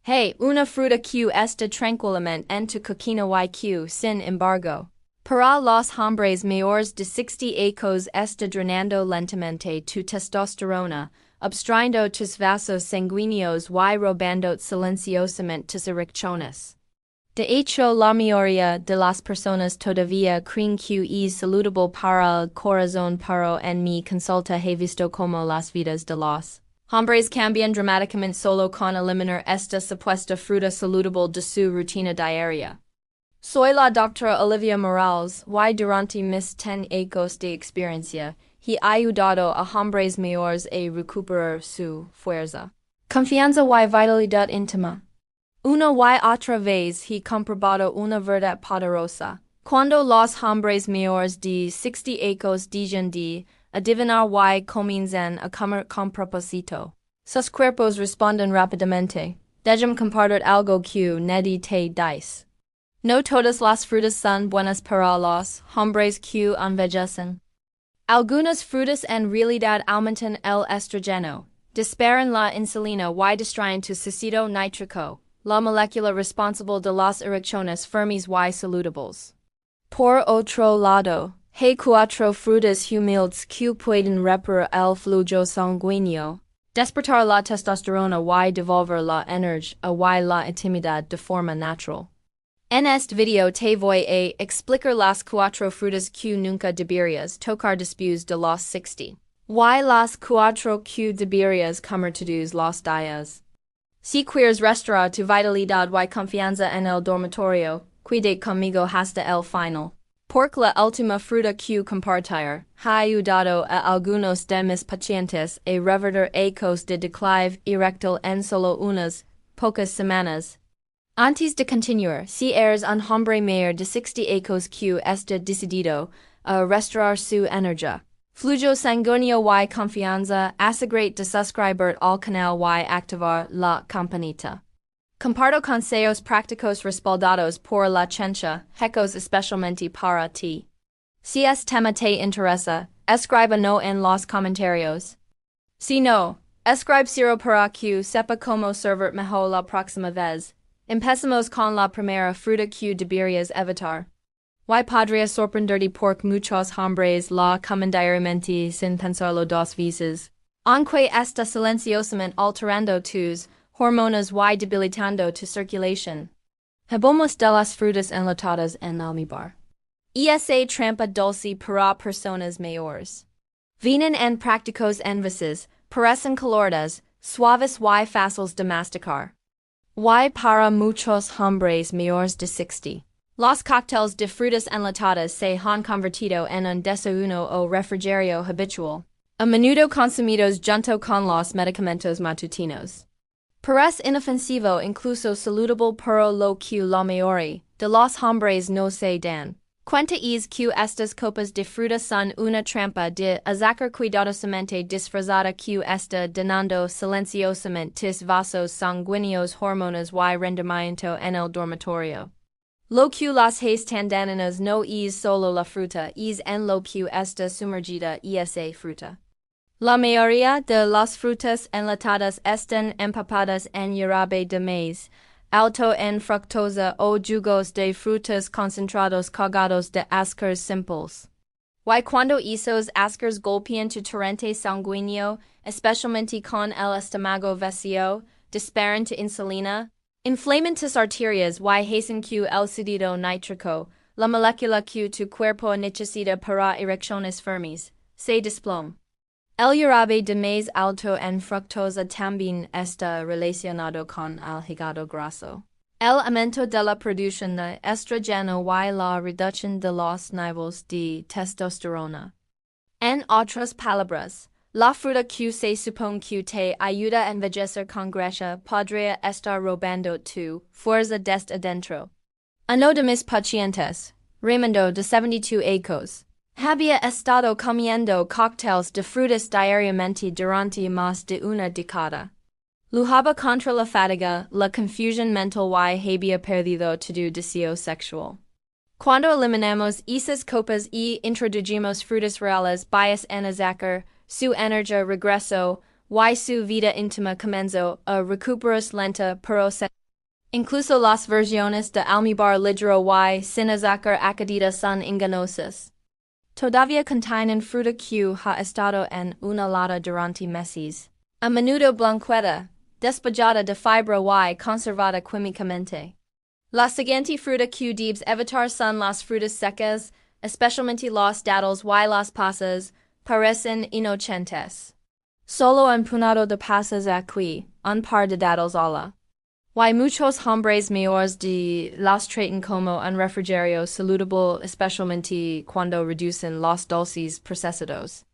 Hey, una fruta que esta tranquilamente en tu coquina y que, sin embargo, para los hombres mayores de 60 años está drenando lentamente tu testosterona, obstrayendo tus vasos sanguíneos y robando silenciosamente tus erecciones. De hecho, la mayoría de las personas todavía creen que es saludable para el corazón, pero en mi consulta he visto como las vidas de los hombres cambian dramáticamente solo con eliminar esta supuesta fruta saludable de su rutina diaria. Soy la doctora Olivia Morales, y durante mis 10 años de experiencia, he ayudado a hombres mayores a recuperar su fuerza, confianza y vitalidad íntima. Una y otra vez he comprobado una verdad poderosa. Cuando los hombres mayores de 60 años dejan de adivinar y comienzan a comer con propósito, sus cuerpos responden rápidamente. Déjame compartir algo que nadie te dice. No todas las frutas son buenas para los hombres que envejecen. Algunas frutas en realidad aumentan el estrogeno, disparan la insulina y distraen tu ácido nítrico, la molécula responsable de las erecciones firmes y saludables. Por otro lado, hay cuatro frutas humildes que pueden reparar el flujo sanguíneo, despertar la testosterona y devolver la energía y la intimidad de forma natural. En este video te voy a explicar las cuatro frutas que nunca deberías tocar después de los 60. Y las cuatro que deberías comer todos los días. Si quieres restaurar tu vitalidad y confianza en el dormitorio, quédate conmigo hasta el final. Porque la última fruta que compartir ha ayudado a algunos de mis pacientes a revertir acos de declive erectil en solo unas pocas semanas. Antes de continuar, si eres un hombre mayor de 60 años que está decidido a restaurar su energía, flujo sanguíneo y confianza, asegúrate de suscribir al canal y activar la campanita. Comparto consejos prácticos respaldados por la ciencia, hechos especialmente para ti. Si este tema te interesa, escríbelo en los comentarios. Si no, escribe cero para que sepa cómo servir mejor la próxima vez. Empecemos con la primera fruta que deberías evitar. Y podría sorprenderte porque muchos hombres la comen diariamente sin pensarlo dos veces. Aunque está silenciosamente alterando tus hormonas y debilitando tu circulación. Hablamos de las frutas enlatadas en almíbar. Esa trampa dulce para personas mayores. Vienen en prácticos envases, parecen coloridas, suaves y fáciles de masticar. Y para muchos hombres mayores de 60. Los cócteles de frutas enlatadas se han convertido en un desayuno o refrigerio habitual, a menudo consumidos junto con los medicamentos matutinos. Parece inofensivo incluso saludable pero lo que la mayoría de los hombres no se dan cuenta es que estas copas de fruta son una trampa de azúcar cuidadosamente disfrazada que está dañando silenciosamente tus vasos sanguíneos, hormonas y rendimiento en el dormitorio. Lo que las hace tan dañinas no es solo la fruta, es en lo que está sumergida esa fruta. La mayoría de las frutas enlatadas están empapadas en jarabe de maíz, alto en fructosa o jugos de frutas concentrados cargados de azúcares simples. Y cuando esos azúcares golpean tu torrente sanguíneo, especialmente con el estómago vacío, disparan tu insulina, inflaman tus arterias y hacen que el ácido nítrico, la molécula que tu cuerpo necesita para erecciones firmes, se desplome. El jarabe de maíz alto en fructosa también está relacionado con el hígado graso, el aumento de la producción de estrogeno y la reducción de los niveles de testosterona. En otras palabras, la fruta que se supone que te ayuda a envejecer con gracia podría estar robando tu fuerza desde adentro. Uno de mis pacientes, Raimundo de 72 años, había estado comiendo cócteles de frutas diariamente durante más de una década. Luchaba contra la fatiga, la confusión mental y había perdido todo deseo sexual. Cuando eliminamos esas copas y introducimos frutas reales bajas en azúcar, su energía regresó y su vida íntima comenzó a recuperarse lenta pero incluso las versiones de almíbar ligero y sin azúcar añadida son engañosas. Todavía contienen fruta que ha estado en una lata durante meses. A menudo blanqueta, despejada de fibra y conservada químicamente. La siguiente fruta que debes evitar son las frutas secas, especialmente los dátiles y las pasas, parecen inocentes. Solo un puñado de pasas aquí, un par de dátiles a la. Y muchos hombres mayores de los tratan como un refrigerio saludable especialmente cuando reducen los dulces procesados.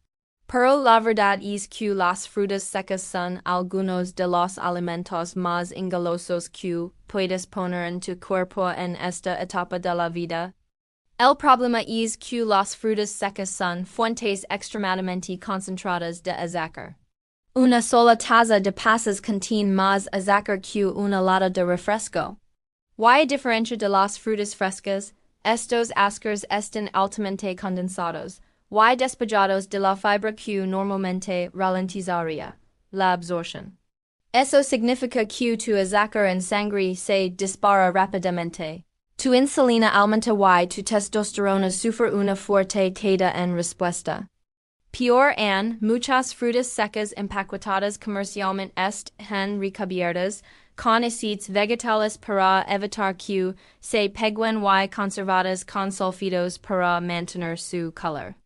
Pero la verdad es que las frutas secas son algunos de los alimentos más engolosos que puedes poner en tu cuerpo en esta etapa de la vida. El problema es que las frutas secas son fuentes extremadamente concentradas de azúcar. Una sola taza de pasas contiene más azúcar que una lata de refresco. Y a diferencia de las frutas frescas, estos azúcares están altamente condensados y despejados de la fibra que normalmente ralentizaría la absorción. Eso significa que tu azúcar en sangre se dispara rápidamente. Tu insulina aumenta y tu testosterona sufre una fuerte caída en respuesta. Peor aún, muchas frutas secas empaquetadas comercialmente están recubiertas con aceites vegetales para evitar que se peguen y conservadas con sulfitos para mantener su color.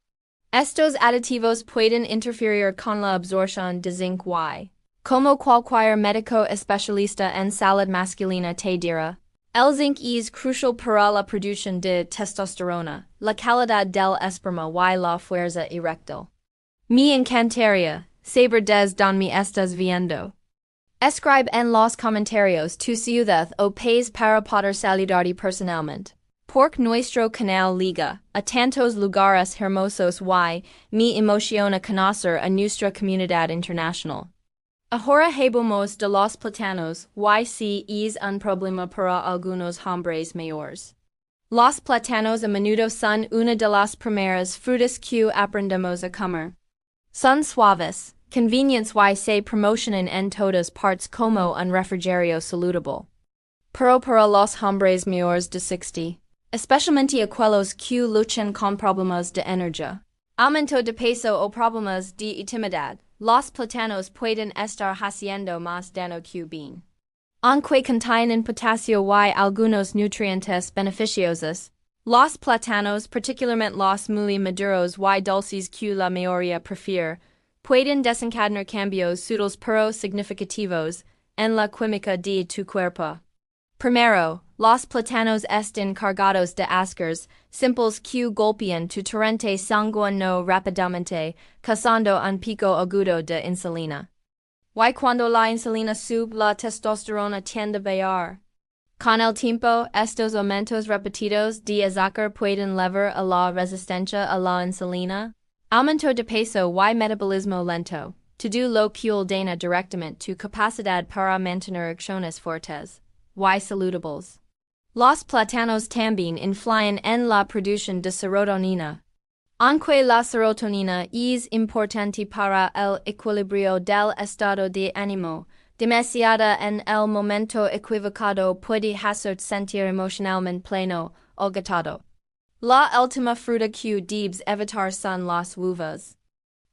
Estos aditivos pueden interferir con la absorción de zinc y, como cualquier médico especialista en salud masculina te dirá, el zinc es crucial para la producción de testosterona, la calidad del esperma y la fuerza eréctil. Me encantaría saber des don me estás viendo. Escribe en los comentarios tu ciudad o país para poder saludarte personalmente. Porque nuestro canal liga a tantos lugares hermosos y me emociona conocer a nuestra comunidad internacional. Ahora hablamos de los plátanos y si es un problema para algunos hombres mayores. Los plátanos a menudo son una de las primeras frutas que aprendemos a comer. Son suaves, convenientes y se promocionan en todas partes como un refrigerio saludable. Pero para los hombres mayores de 60, especialmente aquellos que luchan con problemas de energía, aumento de peso o problemas de intimidad, los plátanos pueden estar haciendo más daño que bien. Aunque contienen potasio y algunos nutrientes beneficiosos, los plátanos, particularmente los muy maduros y dulces que la mayoría prefiere, pueden desencadenar cambios sutiles pero significativos en la química de tu cuerpo. Primero, los plátanos están cargados de azúcares simples que golpean tu torrente sanguíneo rápidamente, causando un pico agudo de insulina. Y cuando la insulina sube, la testosterona tiende a bajar. Con el tiempo, estos aumentos repetidos de azúcar pueden llevar a la resistencia a la insulina, aumento de peso y metabolismo lento, todo lo que daña directamente tu capacidad para mantener acciones fuertes y saludables. Los plátanos también influyen en la producción de serotonina. Aunque la serotonina es importante para el equilibrio del estado de ánimo, demasiada en el momento equivocado puede hacer sentir emocionalmente pleno o agotado. La última fruta que debes evitar son las uvas.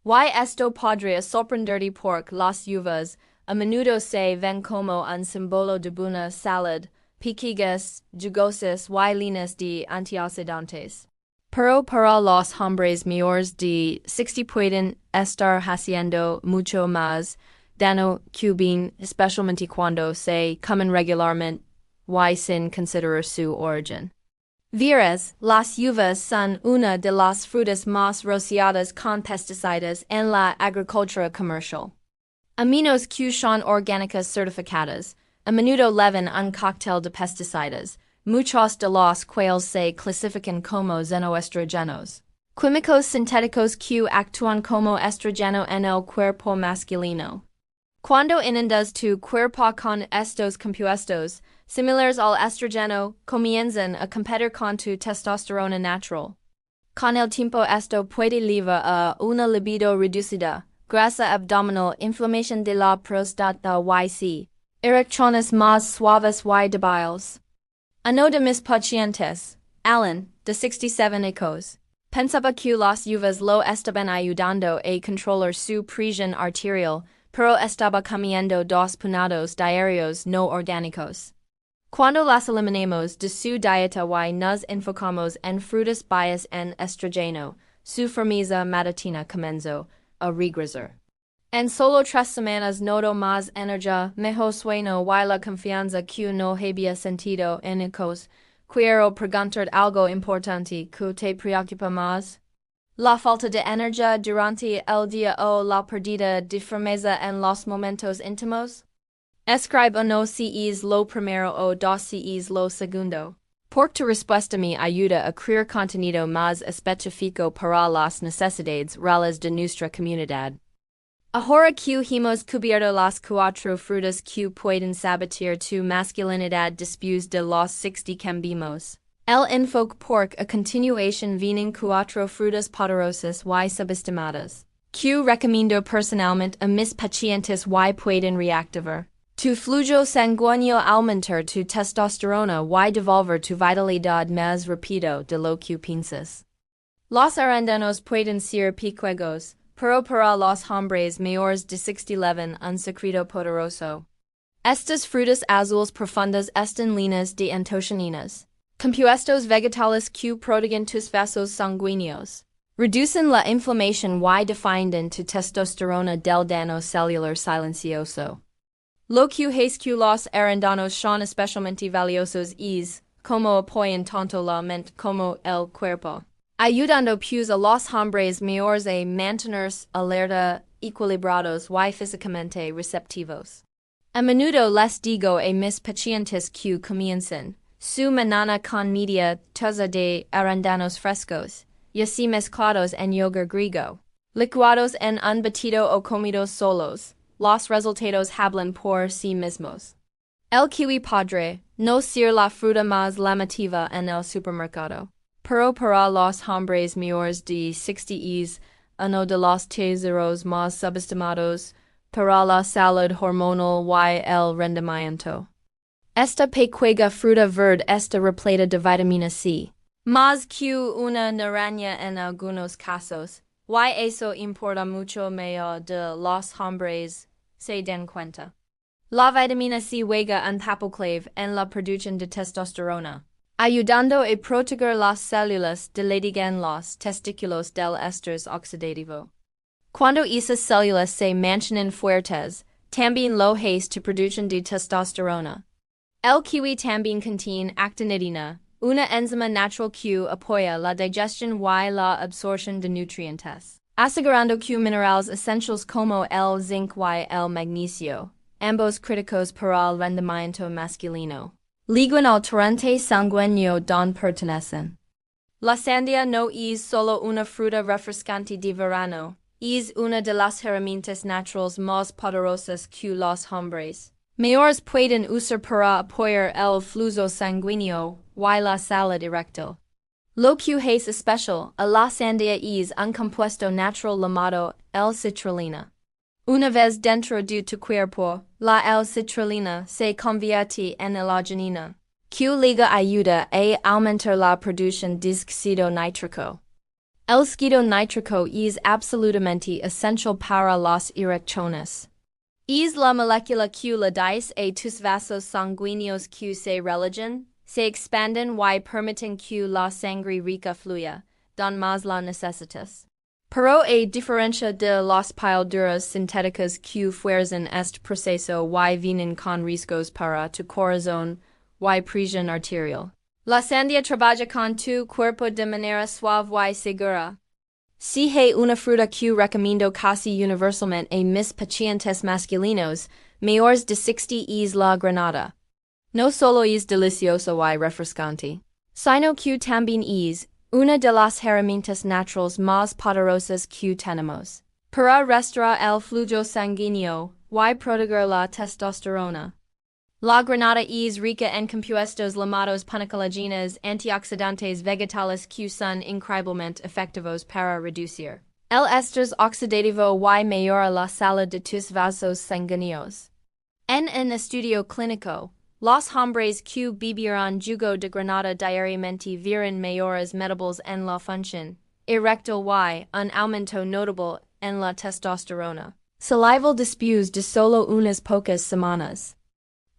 Y esto podría sorprenderte porque las uvas a menudo se ven como un símbolo de buena salud, piquillas, jugosas y llenas de antioxidantes. Pero para los hombres mayores de 60 pueden estar haciendo mucho más daño que bien, especialmente cuando se comen regularmente y sin considerar su origen. Verás, las uvas son una de las frutas más rociadas con pesticidas en la agricultura comercial. A menos que son orgánicas certificadas, a menudo llevan un cóctel de pesticidas, muchos de los cuales se clasifican como xenoestrogenos, químicos sintéticos que actúan como estrogeno en el cuerpo masculino. Cuando inundas tu cuerpo con estos compuestos, similares al estrogeno, comienzan a competir con tu testosterona natural. Con el tiempo esto puede llevar a una libido reducida, grasa abdominal, inflammation de la prostata YC, erectiones más suaves y debiles. Ano de mis pacientes, Alan, de 67 ecos. Pensaba que las uvas lo estaban ayudando a controlar su presión arterial, pero estaba comiendo 2 puñados diarios no orgánicos. Cuando las eliminamos de su dieta y nos enfocamos en frutas bajas en estrogeno, su firmeza matutina comenzó a regresar. En solo 3 semanas noto más energía, mejor sueño y la confianza que no había sentido en ecos. Quiero preguntar algo importante que te preocupa más. La falta de energía durante el día o la pérdida de firmeza en los momentos íntimos. Escribe uno si es lo primero o 2 si es lo segundo. Porque tu respuesta me ayuda a crear contenido más específico para las necesidades reales de nuestra comunidad. Ahora que hemos cubierto las 4 frutas que pueden sabotear tu masculinidad después de los 60 cambios. El enfoque porque a continuación vienen 4 frutas poderosas y subestimadas, que recomiendo personalmente a mis pacientes y pueden reactivar tu flujo sanguíneo, aumentar tu testosterona y devolver tu vitalidad más rápido de lo que piensas. Los arándanos pueden ser pequeños, pero para los hombres mayores de 60 un secreto poderoso. Estas frutas azules profundas están llenas de antocianinas, compuestos vegetales que protegen tus vasos sanguíneos, reducen la inflamación y defienden tu testosterona del daño celular silencioso. Lo que hace que los arándanos son especialmente valiosos es, como apoyan tanto la mente como el cuerpo, ayudando pues a los hombres mayores a mantenerse alerta, equilibrados y físicamente receptivos. A menudo les digo a mis pacientes que comiencen su mañana con media taza de arándanos frescos, y así mezclados en yogur griego, licuados en un batido o comidos solos. Los resultados hablan por sí mismos. El kiwi podrá no ser la fruta más llamativa en el supermercado, pero para los hombres mayores de 60 es uno de los tesoros más subestimados para la salud hormonal y el rendimiento. Esta pequeña fruta verde está repleta de vitamina C, más que una naranja en algunos casos, y eso importa mucho más de los hombres se den cuenta. La vitamina C juega un papel clave en la producción de testosterona, ayudando a proteger las células de litigan los testículos del estrés oxidativo. Cuando esas células se mantienen fuertes, también lo hace tu producción de testosterona. El kiwi también contiene actinidina, una enzima natural que apoya la digestión y la absorción de nutrientes, asegurando que minerales esenciales como el zinc y el magnesio, ambos críticos para el rendimiento masculino, liguen al torrente sanguíneo donde pertenecen. La sandía no es solo una fruta refrescante de verano, es una de las herramientas naturales más poderosas que los hombres mayores pueden usar para apoyar el flujo sanguíneo y la salud eréctil. Lo que hace especial a la sandía es un compuesto natural llamado L-citrulina. Una vez dentro de tu cuerpo, la L-citrulina se convierte en halogenina, que liga ayuda a aumentar la producción de óxido nítrico. El óxido nítrico es absolutamente esencial para las erecciones. Es la molécula que le dice a tus vasos sanguíneos que se relajan, se expanden y permiten que la sangre rica fluya, donde más la necesitas. Pero a diferencia de las píldoras sintéticas que fuerzan este proceso y vienen con riesgos para tu corazón y presión arterial, la sandía trabaja con tu cuerpo de manera suave y segura. Si hay una fruta que recomiendo casi universalmente a mis pacientes masculinos mayores de 60 es la granada. No solo es deliciosa y refrescante, sino que también es una de las herramientas naturales más poderosas que tenemos para restaurar el flujo sanguíneo y proteger la testosterona. La granada es rica en compuestos llamados pancollagenas antioxidantes vegetales que son increíblemente efectivos para reducir El estrés oxidativo y mejora la salud de tus vasos sanguíneos. En un estudio clínico, los hombres que bebieron jugo de granada diariamente vieron mayores metabolitos en la función eréctil y un aumento notable en la testosterona. Salival después de solo unas pocas semanas.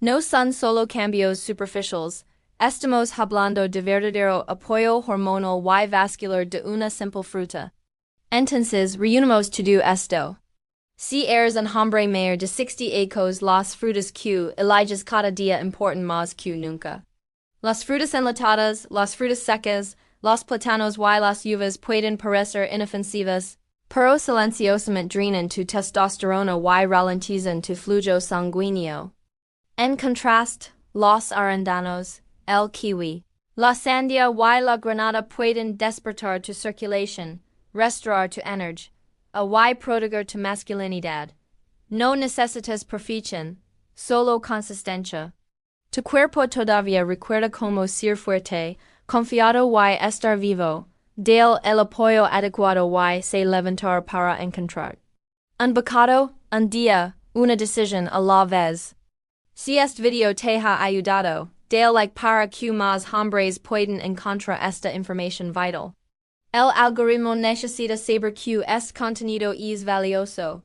No son solo cambios superficiales, estamos hablando de verdadero apoyo hormonal y vascular de una simple fruta. Entonces, reunimos todo esto. Si eres un hombre mayor de 60 años, las frutas que eliges cada día importan más que nunca. Las frutas enlatadas, las frutas secas, los plátanos y las uvas pueden parecer inofensivas, pero silenciosamente drenan tu testosterona y ralentizan tu flujo sanguíneo. En contraste, los arándanos, el kiwi, la sandía y la granada pueden despertar tu circulación, restaurar tu energía, y proteger tu masculinidad. No necesitas perfección, solo consistencia. Tu cuerpo todavía recuerda cómo ser fuerte, confiado y estar vivo, del el apoyo adecuado y se levantar para encontrar un bocado, un día, una decisión a la vez. Si este video te ha ayudado, dale like para que más hombres puedan encontrar esta información vital. El algoritmo necesita saber que este contenido es valioso.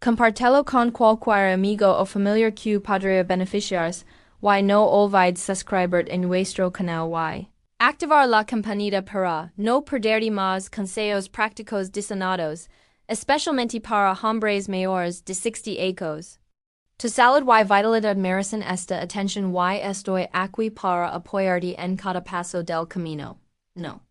Compartelo con cualquier amigo o familiar que podría beneficiarse, y no olvides suscribir en nuestro canal y activar la campanita para no perder más consejos prácticos diseñados, especialmente para hombres mayores de 60 años. Tu salud y vitalidad merecen esta atención y estoy aquí para apoyarte en cada paso del camino. No.